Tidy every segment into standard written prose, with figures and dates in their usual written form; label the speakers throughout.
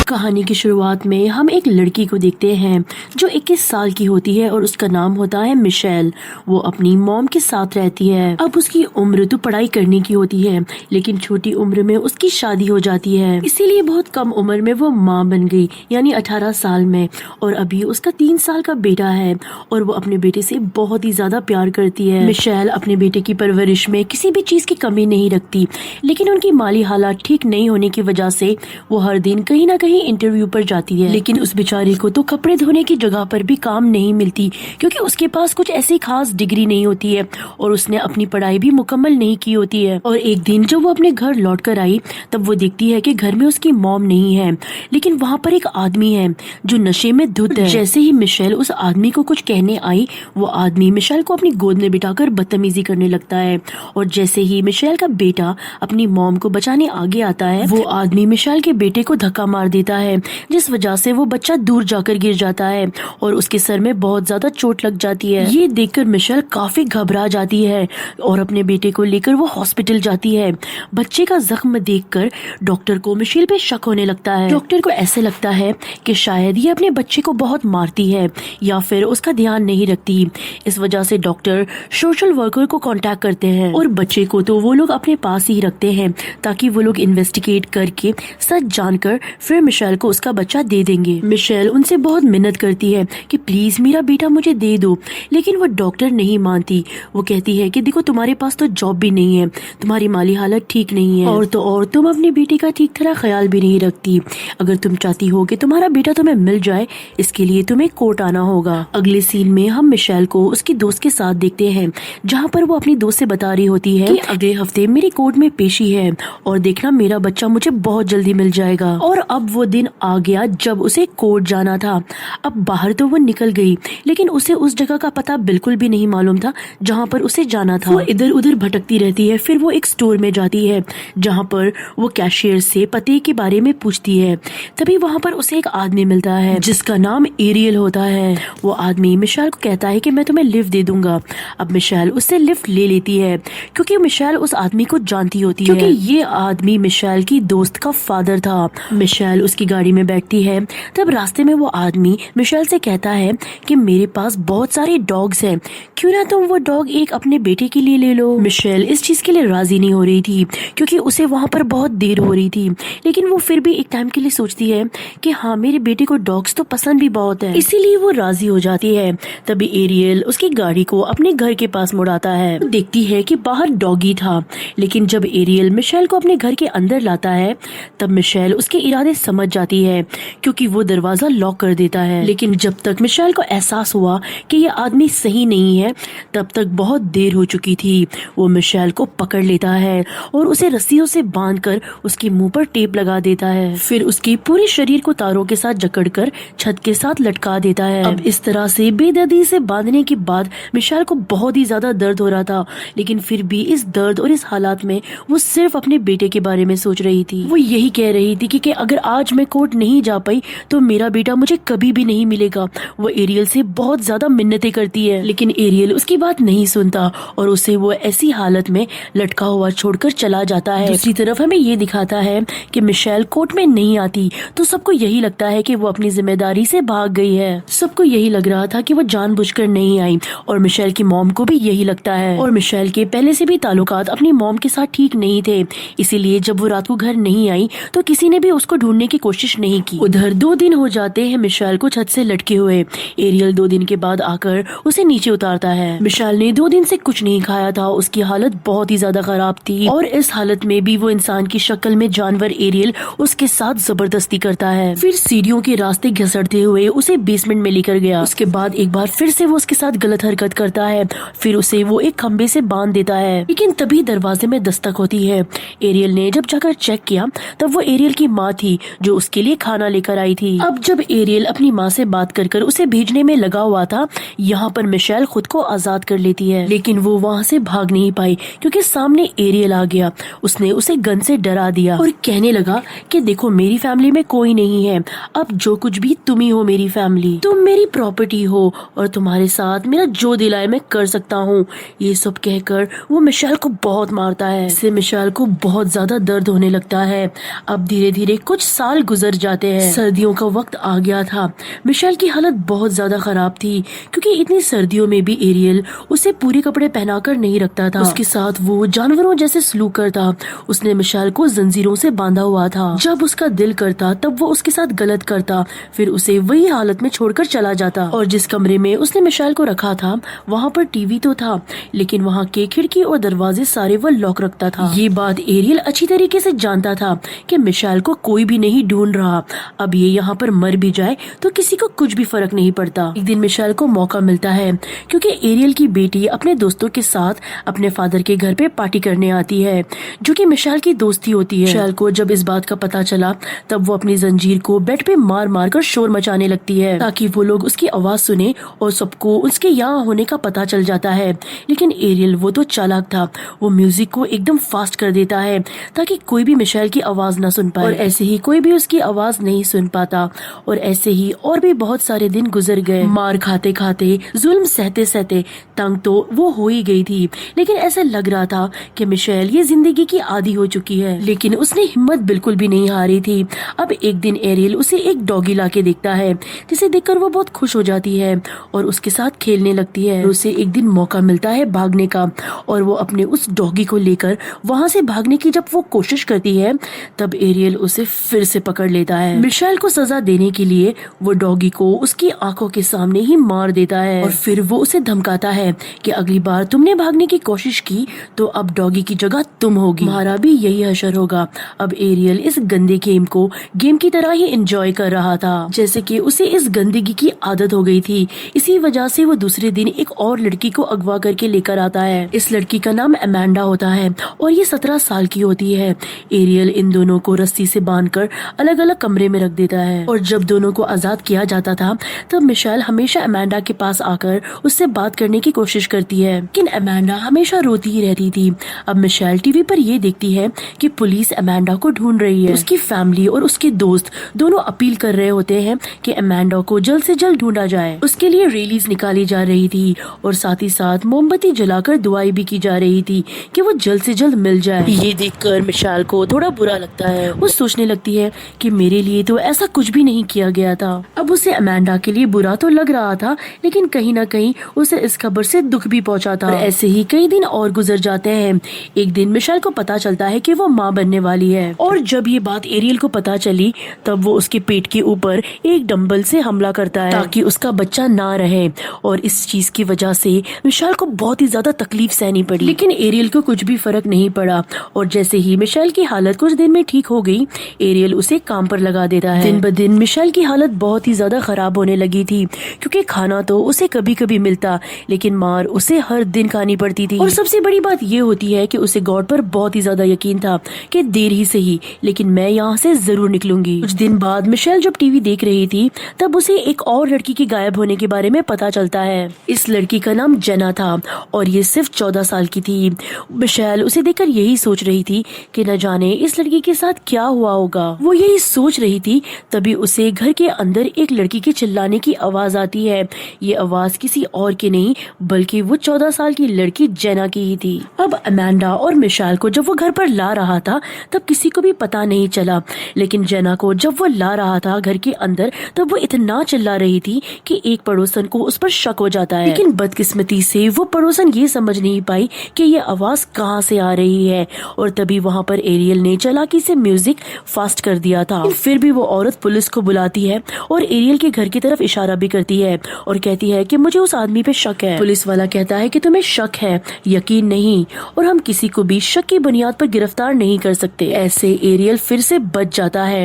Speaker 1: कहानी की शुरुआत में हम एक लड़की को देखते हैं जो 21 साल की होती है और उसका नाम होता है मिशेल। वो अपनी मॉम के साथ रहती है। अब उसकी उम्र तो पढ़ाई करने की होती है, लेकिन छोटी उम्र में उसकी शादी हो जाती है, इसीलिए बहुत कम उम्र में वो माँ बन गई, यानी 18 साल में। और अभी उसका 3 साल का बेटा है और वो अपने बेटे से बहुत ही ज्यादा प्यार करती है। मिशेल अपने बेटे की परवरिश में किसी भी चीज की कमी नहीं रखती, लेकिन उनकी माली हालात ठीक नहीं होने की वजह से वो हर दिन कहीं ना कहीं इंटरव्यू पर जाती है। लेकिन उस बेचारी को तो कपड़े धोने की जगह पर भी काम नहीं मिलती, क्योंकि उसके पास कुछ ऐसी खास डिग्री नहीं होती है और उसने अपनी पढ़ाई भी मुकम्मल नहीं की होती है। और एक दिन जब वो अपने घर लौट कर आई, तब वो देखती है कि घर में उसकी मॉम नहीं है, लेकिन वहाँ पर एक आदमी है जो नशे में धुत है। जैसे ही मिशेल उस आदमी को कुछ कहने आई, वो आदमी मिशेल को अपनी गोद में बिठाकर बदतमीजी करने लगता है। और जैसे ही मिशेल का बेटा अपनी मॉम को बचाने आगे आता है, वो आदमी मिशेल के बेटे को धक्का मार देता है, जिस वजह से वो बच्चा दूर जाकर गिर जाता है और उसके सर में बहुत ज्यादा चोट लग जाती है। ये देखकर मिशेल काफी घबरा जाती है और अपने बेटे को लेकर वो हॉस्पिटल जाती है। बच्चे का जख्म देखकर डॉक्टर को मिशेल पे शक होने लगता है। डॉक्टर को ऐसे लगता है कि शायद ये अपने बच्चे को बहुत मारती है या फिर उसका ध्यान नहीं रखती। इस वजह से डॉक्टर सोशल वर्कर को कांटेक्ट करते हैं और बच्चे को तो वो लोग अपने पास ही रखते हैं, ताकि वो लोग इन्वेस्टिगेट करके सच जानकर फिर मिशेल को उसका बच्चा दे देंगे। मिशेल उनसे बहुत मिन्नत करती है कि प्लीज मेरा बेटा मुझे दे दो, लेकिन वो डॉक्टर नहीं मानती। वो कहती है कि देखो, तुम्हारे पास तो जॉब भी नहीं है, तुम्हारी माली हालत ठीक नहीं है, और तो और तुम अपने बेटे का ठीक तरह ख्याल भी नहीं रखती। अगर तुम चाहती हो कि तुम्हारा बेटा तुम्हें मिल जाए, इसके लिए तुम्हें कोर्ट आना होगा। अगले सीन में हम मिशेल को उसकी दोस्त के साथ देखते हैं, जहाँ पर वो अपनी दोस्त से बता रही होती है कि अगले हफ्ते मेरी कोर्ट में पेशी है और देखना मेरा बच्चा मुझे बहुत जल्दी मिल जाएगा। और अब वो दिन आ गया जब उसे कोर्ट जाना था। अब बाहर तो वो निकल गई, लेकिन उसे उस जगह का पता बिल्कुल भी नहीं मालूम था जहाँ पर उसे जाना था। वो इधर उधर भटकती रहती है। फिर वो एक स्टोर में जाती है, जहाँ पर वो कैशियर से पते के बारे में पूछती है। तभी वहाँ पर उसे एक आदमी मिलता है जिसका नाम एरियल होता है। वो आदमी मिशेल को कहता है कि मैं तुम्हें लिफ्ट दे दूंगा। अब मिशेल उससे लिफ्ट ले लेती है, क्योंकि मिशेल उस आदमी को जानती होती है, क्योंकि ये आदमी मिशेल की दोस्त का फादर था। मिशेल उसकी गाड़ी में बैठती है। तब रास्ते में वो आदमी मिशेल से कहता है कि मेरे पास बहुत सारे डॉग्स हैं, क्यों ना तुम वो डॉग एक अपने बेटे के लिए ले लो। मिशेल इस चीज के लिए राजी नहीं हो रही थी, क्योंकि उसे वहाँ पर बहुत देर हो रही थी, लेकिन वो फिर भी एक टाइम के लिए सोचती है कि हाँ, मेरे बेटे को डॉग्स तो पसंद भी बहुत है, इसीलिए वो राजी हो जाती है। तभी एरियल उसकी गाड़ी को अपने घर के पास मुड़ाता है। देखती है कि बाहर डॉगी था, लेकिन जब एरियल मिशेल को अपने घर के अंदर लाता है, तब मिशेल उसके इरादे समझ जाती है, क्योंकि वो दरवाजा लॉक कर देता है। लेकिन जब तक मिशेल को एहसास हुआ कि ये आदमी सही नहीं है, तब तक बहुत देर हो चुकी थी। वो मिशेल को पकड़ लेता है और उसे रस्सियों से बांधकर उसके मुंह पर टेप लगा देता है। फिर उसके पूरे शरीर को तारों के साथ जकड़कर छत के साथ लटका देता है। अब इस तरह से बेदर्दी से बांधने के बाद मिशेल को बहुत ही ज्यादा दर्द हो रहा था, लेकिन फिर भी इस दर्द और इस हालात में वो सिर्फ अपने बेटे के बारे में सोच रही थी। वो यही कह रही थी कि अगर आज मैं कोर्ट नहीं जा पाई तो मेरा बेटा मुझे कभी भी नहीं मिलेगा। वो एरियल से बहुत ज्यादा मिन्नतें करती है, लेकिन एरियल उसकी बात नहीं सुनता और उसे वो ऐसी हालत में लटका हुआ छोड़कर चला जाता है। दूसरी तरफ हमें ये दिखाता है कि मिशेल कोर्ट में नहीं आती तो सबको यही लगता है कि वो अपनी जिम्मेदारी से भाग गई है। सबको यही लग रहा था कि वो जानबूझकर नहीं आई, और मिशेल की मॉम को भी यही लगता है। और मिशेल के पहले से भी ताल्लुकात अपनी मॉम के साथ ठीक नहीं थे, इसीलिए जब वो रात को घर नहीं आई तो किसी ने भी उसको ढूंढने की कोशिश नहीं की। उधर 2 दिन हो जाते हैं मिशेल को छत से लटके हुए। एरियल 2 दिन के बाद आकर उसे नीचे उतारता है। मिशेल ने 2 दिन से कुछ नहीं खाया था, उसकी हालत बहुत ही ज्यादा खराब थी, और इस हालत में भी वो इंसान की शक्ल में जानवर एरियल उसके साथ जबरदस्ती करता है। फिर सीढ़ियों के रास्ते घसड़ते हुए उसे बेसमेंट में लेकर गया। उसके बाद एक बार फिर से वो उसके साथ गलत हरकत करता है, फिर उसे वो एक खंबे से बांध देता है। लेकिन तभी दरवाजे में दस्तक होती है। एरियल ने जब जाकर चेक किया, तब वो एरियल की माँ थी जो उसके लिए खाना लेकर आई थी। अब जब एरियल अपनी माँ से बात कर उसे भेजने में लगा हुआ था, यहाँ पर मिशेल खुद को आजाद कर लेती है, लेकिन वो वहाँ से भाग नहीं पाई, क्योंकि सामने एरियल आ गया। उसने उसे गन से डरा दिया और कहने लगा कि देखो, मेरी फैमिली में कोई नहीं है, अब जो कुछ भी तुम ही हो मेरी फैमिली, तुम मेरी प्रॉपर्टी हो और तुम्हारे साथ मेरा जो दिल आए मैं कर सकता हूँ। ये सब कहकर वो मिशेल को बहुत मारता है। इससे मिशेल को बहुत ज्यादा दर्द होने लगता है। अब धीरे धीरे कुछ साल साल गुजर जाते हैं। सर्दियों का वक्त आ गया था। मिशेल की हालत बहुत ज्यादा खराब थी क्योंकि इतनी सर्दियों में भी एरियल उसे पूरे कपड़े पहनाकर नहीं रखता था। उसके साथ वो जानवरों जैसे सलूक करता। उसने मिशेल को जंजीरों से बांधा हुआ था। जब उसका दिल करता तब वो उसके साथ गलत करता, फिर उसे वही हालत में छोड़कर चला जाता। और जिस कमरे में उसने मिशेल को रखा था वहाँ पर टीवी तो था, लेकिन वहाँ के खिड़की और दरवाजे सारे वो लॉक रखता था। ये बात एरियल अच्छी तरीके से जानता था कि मिशेल को कोई भी नहीं ढूंढ रहा। अब ये यहाँ पर मर भी जाए तो किसी को कुछ भी फर्क नहीं पड़ता। एक दिन मिशेल को मौका मिलता है क्योंकि एरियल की बेटी अपने दोस्तों के साथ अपने फादर के घर पे पार्टी करने आती है, जो कि मिशेल की दोस्ती होती है। मिशेल को जब इस बात का पता चला तब वो अपनी जंजीर को बेड पे मार मार कर शोर मचाने लगती है ताकि वो लोग उसकी आवाज सुने और सबको उसके यहाँ होने का पता चल जाता है। लेकिन एरियल वो तो चालाक था, वो म्यूजिक को एकदम फास्ट कर देता है ताकि कोई भी मिशेल की आवाज न सुन पाए। और ऐसे ही कोई भी उसकी आवाज नहीं सुन पाता। और ऐसे ही और भी बहुत सारे दिन गुजर गए। मार खाते खाते, जुल्म सहते सहते तंग तो वो हो ही गई थी, लेकिन ऐसा लग रहा था कि मिशेल ये जिंदगी की आदी हो चुकी है। लेकिन उसने हिम्मत बिल्कुल भी नहीं हारी थी। अब एक दिन एरियल उसे एक डॉगी लाके देखता है, जिसे देखकर वो बहुत खुश हो जाती है और उसके साथ खेलने लगती है। उसे एक दिन मौका मिलता है भागने का और वो अपने उस डॉगी को लेकर वहाँ से भागने की जब वो कोशिश करती है तब एरियल उसे फिर से पकड़ लेता है। मिशेल को सजा देने के लिए वो डॉगी को उसकी आंखों के सामने ही मार देता है और फिर वो उसे धमकाता है कि अगली बार तुमने भागने की कोशिश की तो अब डॉगी की जगह तुम होगी, तुम्हारा भी यही हशर होगा। अब एरियल इस गंदे गेम की तरह ही एंजॉय कर रहा था, जैसे कि उसे इस गंदगी की आदत हो गई थी। इसी वजह से वो दूसरे दिन एक और लड़की को अगवा करके लेकर आता है। इस लड़की का नाम अमेंडा होता है और ये 17 साल की होती है। एरियल इन दोनों को रस्सी से बांधकर अलग अलग कमरे में रख देता है और जब दोनों को आजाद किया जाता था तब मिशेल हमेशा अमेंडा के पास आकर उससे बात करने की कोशिश करती है, लेकिन अमेंडा हमेशा रोती ही रहती थी। अब मिशेल टीवी पर ये देखती है कि पुलिस अमेंडा को ढूंढ रही है। उसकी फैमिली और उसके दोस्त दोनों अपील कर रहे होते हैं कि अमेंडा को जल्द से जल्द ढूंढा जाए। उसके लिए रैलीज निकाली जा रही थी और साथ ही साथ मोमबत्ती जलाकर दुआई भी की जा रही थी कि वो जल्द से जल्द मिल जाए। ये देखकर मिशेल को थोड़ा बुरा लगता है। वो सोचने लगती है कि मेरे लिए तो ऐसा कुछ भी नहीं किया गया था। अब उसे अमेंडा के लिए बुरा तो लग रहा था, लेकिन कहीं ना कहीं उसे इस खबर से दुख भी पहुंचा था। और ऐसे ही कई दिन और गुजर जाते हैं। एक दिन मिशेल को पता चलता है कि वो माँ बनने वाली है और जब ये बात एरियल को पता चली तब वो उसके पेट के ऊपर एक डंबल से हमला करता है ताकि उसका बच्चा ना रहे। और इस चीज की वजह से मिशेल को बहुत ही ज्यादा तकलीफ सहनी पड़ी, लेकिन एरियल को कुछ भी फर्क नहीं पड़ा। और जैसे ही मिशेल की हालत कुछ दिन में ठीक हो गई, एरियल उसे काम पर लगा देता है। दिन ब दिन मिशेल की हालत बहुत ही ज्यादा खराब होने लगी थी क्योंकि खाना तो उसे कभी कभी मिलता, लेकिन मार उसे हर दिन खानी पड़ती थी। और सबसे बड़ी बात ये होती है कि उसे गॉड पर बहुत ही ज्यादा यकीन था कि देर ही सही, लेकिन मैं यहाँ से जरूर निकलूंगी। कुछ दिन बाद मिशेल जब टीवी देख रही थी तब उसे एक और लड़की के गायब होने के बारे में पता चलता है। इस लड़की का नाम जेना था और ये सिर्फ 14 साल की थी। मिशेल उसे देखकर यही सोच रही थी कि न जाने इस लड़की के साथ क्या हुआ होगा। वो यही सोच रही थी तभी उसे घर के अंदर एक लड़की के चिल्लाने की आवाज आती है। ये आवाज किसी और की नहीं बल्कि वो 14 साल की लड़की जेना की ही थी। अब अमेंडा और मिशेल को जब वो घर पर ला रहा था तब किसी को भी पता नहीं चला, लेकिन जेना को जब वो ला रहा था घर के अंदर तब वो इतना चिल्ला रही थी कि एक पड़ोसन को उस पर शक हो जाता है। लेकिन बदकिस्मती से वो पड़ोसन ये समझ नहीं पाई कि ये आवाज कहाँ से आ रही है और तभी वहाँ पर एरियल ने चालाकी से म्यूजिक फास्ट कर दिया था। फिर भी वो औरत पुलिस को बुलाती है और एरियल के घर की तरफ इशारा भी करती है और कहती है कि मुझे उस आदमी पे शक है। पुलिस वाला कहता है कि तुम्हें शक है, यकीन नहीं, और हम किसी को भी शक की बुनियाद पर गिरफ्तार नहीं कर सकते। ऐसे एरियल फिर से बच जाता है।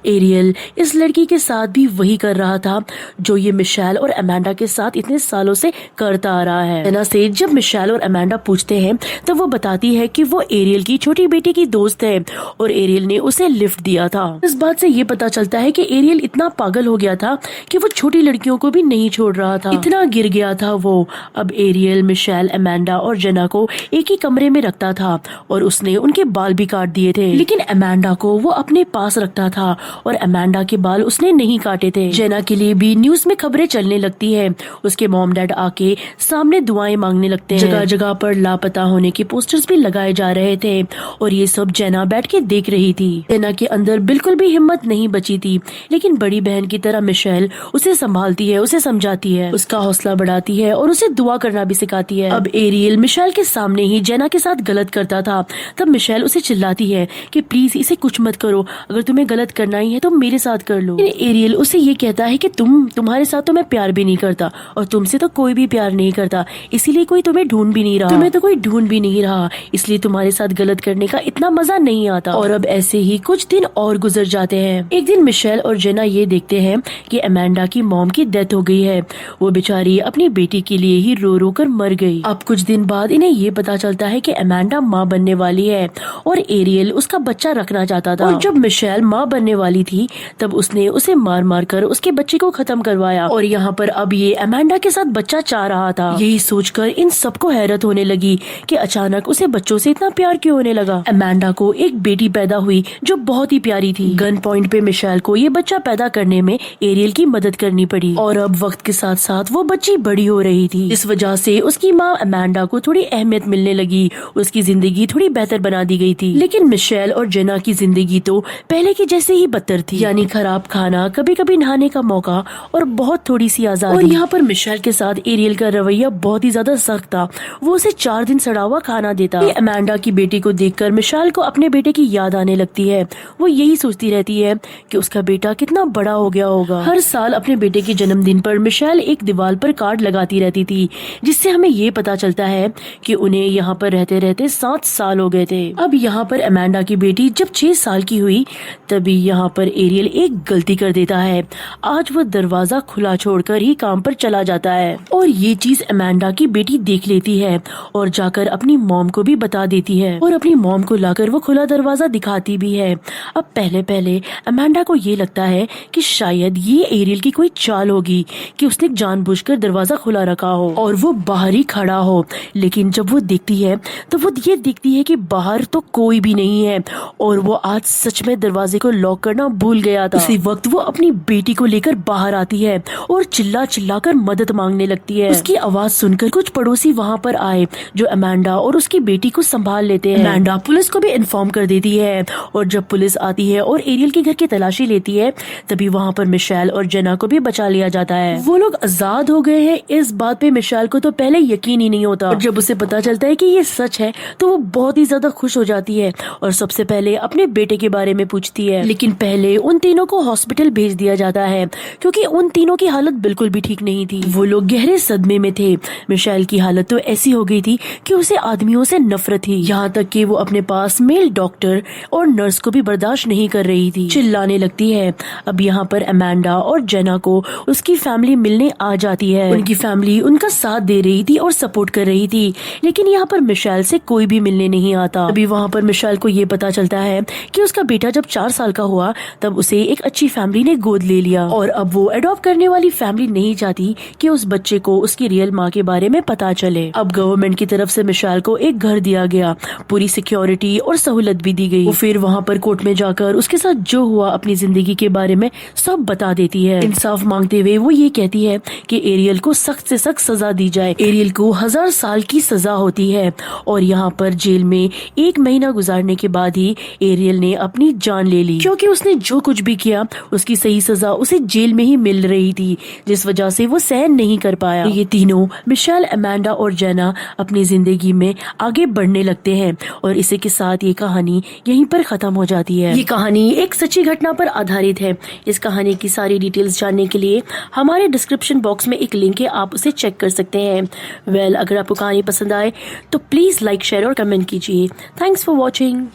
Speaker 1: एरियल इस लड़की के साथ भी वही कर रहा था जो ये मिशेल और अमेंडा के साथ इतने सालों से करता आ रहा है। जेना से जब मिशेल और अमेंडा पूछते हैं तब वो बताती है कि वो एरियल की छोटी बेटी की दोस्त है और एरियल ने उसे लिफ्ट दिया था। इस बात से ये पता चलता है कि एरियल इतना पागल हो गया था कि वो छोटी लड़कियों को भी नहीं छोड़ रहा था, इतना गिर गया था वो। अब एरियल मिशेल, अमेंडा और जेना को एक ही कमरे में रखता था और उसने उनके बाल भी काट दिए थे, लेकिन अमेंडा को वो अपने पास रखता था और अमेंडा के बाल उसने नहीं काटे थे। जेना के लिए भी न्यूज में खबरें चलने लगती है। उसके मॉम डैड आके सामने दुआएं मांगने लगते हैं। जगह जगह पर लापता होने के पोस्टर्स भी लगाए जा रहे थे और ये सब जेना बैठ के देख रही थी। जेना के अंदर बिल्कुल भी हिम्मत नहीं बची थी, लेकिन बड़ी बहन की तरह मिशेल उसे संभालती है, उसे समझाती है, उसका हौसला बढ़ाती है और उसे दुआ करना भी सिखाती है। अब एरियल मिशेल के सामने ही जेना के साथ गलत करता था, तब मिशेल उसे चिल्लाती है कि प्लीज इसे कुछ मत करो, अगर तुम्हें गलत करना ही है तो मेरे साथ कर लो। एरियल उसे ये कहता है कि तुम्हारे साथ तो मैं प्यार भी नहीं करता और तुमसे तो कोई भी प्यार नहीं करता, इसीलिए कोई तुम्हें ढूंढ भी नहीं रहा, तुम्हें तो कोई ढूंढ भी नहीं रहा, इसलिए तुम्हारे साथ गलत करने का इतना मजा नहीं आता। और अब ऐसे ही कुछ दिन और गुजर जाते हैं। एक दिन मिशेल और जेना ये देखते हैं कि अमेंडा की मॉम की डेथ हो गई है। वो बेचारी अपनी बेटी के लिए ही रो रो कर मर गई। अब कुछ दिन बाद इन्हें ये पता चलता है कि अमेंडा माँ बनने वाली है और एरियल उसका बच्चा रखना चाहता था। और जब मिशेल माँ बनने वाली थी तब उसने उसे मार मार कर उसके बच्चे को खत्म करवाया और यहाँ पर अब ये अमेंडा के साथ बच्चा चाह रहा था। यही सोचकर इन सबको हैरत होने लगी कि अचानक उसे बच्चों से इतना प्यार क्यों होने लगा। अमेंडा को एक बेटी पैदा हुई जो बहुत ही प्यारी थी। गन पॉइंट पे मिशेल को ये बच्चा पैदा करने में एरियल की मदद करनी पड़ी और अब वक्त के साथ साथ वो बच्ची बड़ी हो रही थी। इस वजह से उसकी माँ अमेंडा को थोड़ी अहमियत मिलने लगी, उसकी जिंदगी थोड़ी बेहतर बना दी गई थी। लेकिन मिशेल और जेना की जिंदगी तो पहले की जैसे ही बदतर थी, यानी खराब खाना, कभी कभी नहाने का मौका और बहुत थोड़ी सी आजादी। और यहाँ पर मिशेल के साथ एरियल का रवैया बहुत ही ज्यादा सख्त था। वो उसे 4 दिन सड़ा हुआ खाना देता। अमेंडा की बेटी को देखकर मिशेल को अपने बेटे की याद आने लगती है। वो यही सोचती रहती है कि उसका बेटा कितना बड़ा हो गया होगा। हर साल अपने बेटे के जन्मदिन पर मिशेल एक दीवार पर कार्ड लगाती रहती थी, जिससे हमें ये पता चलता है कि उन्हें यहाँ पर रहते रहते 7 साल हो गए थे। अब यहाँ पर अमेंडा की बेटी जब 6 साल की हुई तभी यहाँ पर एरियल एक गलती कर देता है। आज वो दरवाजा खुला छोड़कर ही काम पर चला जाता है और ये चीज अमेंडा की बेटी देख लेती है और जाकर अपनी मॉम को भी बता देती है और अपनी मॉम को लाकर वो खुला दरवाजा दिखाती भी है। अब पहले पहले अमेंडा को ये लगता है कि शायद ये एरियल की कोई चाल होगी कि उसने जानबूझकर दरवाजा खुला रखा हो और वो बाहर ही खड़ा हो, लेकिन जब वो देखती है तो वो ये देखती है कि बाहर तो कोई भी नहीं है और वो आज सच में दरवाजे को लॉक करना भूल गया था। उसी वक्त वो अपनी बेटी को लेकर बाहर आती है और चिल्ला चिल्ला कर मदद मांगने लगती है। उसकी आवाज सुनकर कुछ पड़ोसी वहाँ पर आए जो अमेंडा और उसकी बेटी को संभाल लेते हैं। अमेंडा पुलिस को भी इन्फॉर्म कर देती है और जब पुलिस आती है और एरियल के घर की तलाशी लेती है तभी वहाँ पर मिशेल और जेना को भी बचा लिया जाता है। वो लोग आजाद हो गए हैं। इस बात पे मिशेल को तो पहले यकीन ही नहीं होता और जब उसे पता चलता है कि ये सच है तो वो बहुत ही ज्यादा खुश हो जाती है और सबसे पहले अपने बेटे के बारे में पूछती है। लेकिन पहले उन तीनों को हॉस्पिटल भेज दिया जाता है क्योंकि उन तीनों की हालत बिल्कुल भी ठीक नहीं थी। वो लोग गहरे सदमे में थे। मिशेल की हालत तो ऐसी हो गई थी कि उसे आदमियों से नफरत थी, यहाँ तक कि वो अपने पास मेल डॉक्टर और नर्स को भी बर्दाश्त नहीं कर रही थी। चिल्लाने लगती है। अब यहाँ पर अमेंडा और जेना को उसकी फैमिली मिलने आ जाती है। उनकी फैमिली उनका साथ दे रही थी और सपोर्ट कर रही थी, लेकिन यहाँ पर मिशेल से कोई भी मिलने नहीं आता। अभी वहाँ पर मिशेल को ये पता चलता है कि उसका बेटा जब 4 साल का हुआ तब उसे एक अच्छी फैमिली ने गोद ले लिया और अब वो अडॉप्ट करने वाली फैमिली नहीं चाहती कि उस बच्चे को उसकी रियल माँ के बारे में पता चले। अब गवर्नमेंट की तरफ से मिशेल को एक घर दिया गया, पूरी सिक्योरिटी और सहूलत भी दी गई। वो फिर वहाँ पर कोर्ट में जाकर उसके साथ जो हुआ अपनी जिंदगी के बारे में सब बता देती है। इंसाफ मांगते हुए वो ये कहती है कि एरियल को सख्त से सख्त सजा दी जाए। एरियल को 1000 साल की सजा होती है और यहाँ पर जेल में 1 महीना गुजारने के बाद ही एरियल ने अपनी जान ले ली, क्योंकि उसने जो कुछ भी किया उसकी सही सजा उसे जेल में ही मिल रही थी, जिस वजह से वो सहन नहीं कर पाया। ये तीनों मिशेल, अमेंडा और जेना अपनी जिंदगी में आगे बढ़ने लगते हैं और इसी के साथ ये कहानी यहीं पर खत्म हो जाती है। ये कहानी एक सच्ची घटना पर आधारित है। इस कहानी की सारी डिटेल्स जानने के लिए हमारे डिस्क्रिप्शन बॉक्स में एक लिंक है, आप उसे चेक कर सकते हैं। अगर आपको कहानी पसंद आए तो प्लीज लाइक, शेयर और कमेंट कीजिए। Thanks for watching.